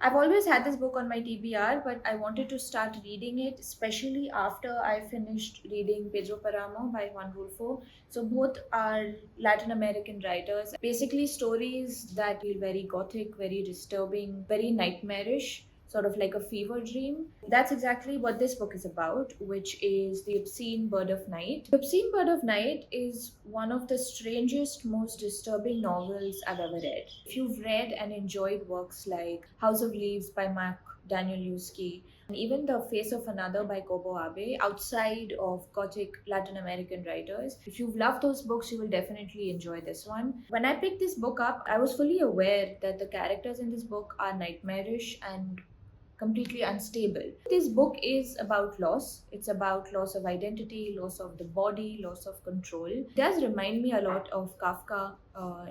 I've always had this book on my TBR, but I wanted to start reading it, especially after I finished reading Pedro Paramo by Juan Rulfo. So both are Latin American writers. Basically, stories that feel very gothic, very disturbing, very nightmarish, sort of like a fever dream. That's exactly what this book is about, which is The Obscene Bird of Night. The Obscene Bird of Night is one of the strangest, most disturbing novels I've ever read. If you've read and enjoyed works like House of Leaves by Mark Danielewski, and even The Face of Another by Kobo Abe, outside of Gothic Latin American writers, if you've loved those books, you will definitely enjoy this one. When I picked this book up, I was fully aware that the characters in this book are nightmarish and completely unstable. This book is about loss. It's about loss of identity, loss of the body, loss of control. It does remind me a lot of Kafka,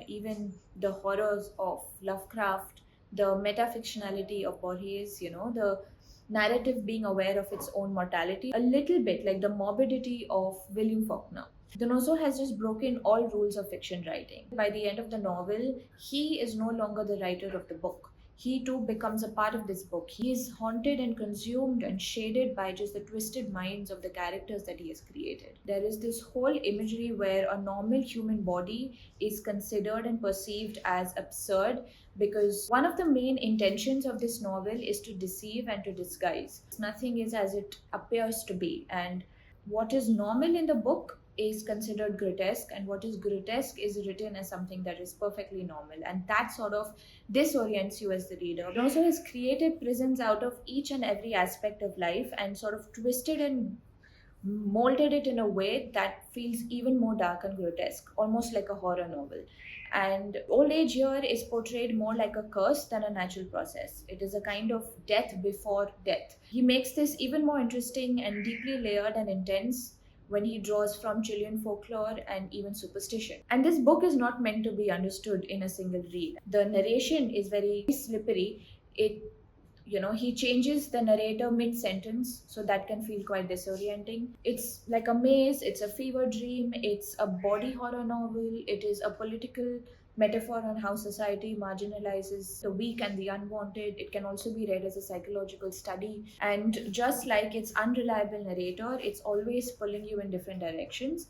even the horrors of Lovecraft, the metafictionality of Borges, the narrative being aware of its own mortality, a little bit like the morbidity of William Faulkner. Donoso has just broken all rules of fiction writing. By the end of the novel, he is no longer the writer of the book. He too becomes a part of this book. He is haunted and consumed and shaded by just the twisted minds of the characters that he has created. There is this whole imagery where a normal human body is considered and perceived as absurd because one of the main intentions of this novel is to deceive and to disguise. Nothing is as it appears to be, and what is normal in the book is considered grotesque, and what is grotesque is written as something that is perfectly normal, and that sort of disorients you as the reader. It also has created prisons out of each and every aspect of life and sort of twisted and molded it in a way that feels even more dark and grotesque, almost like a horror novel. And old age here is portrayed more like a curse than a natural process. It is a kind of death before death. He makes this even more interesting and deeply layered and intense when he draws from Chilean folklore and even superstition. And this book is not meant to be understood in a single read. The narration is very slippery. He changes the narrator mid sentence, so that can feel quite disorienting. It's like a maze, it's a fever dream, it's a body horror novel, it is a political metaphor on how society marginalizes the weak and the unwanted. It can also be read as a psychological study, and just like its unreliable narrator, it's always pulling you in different directions.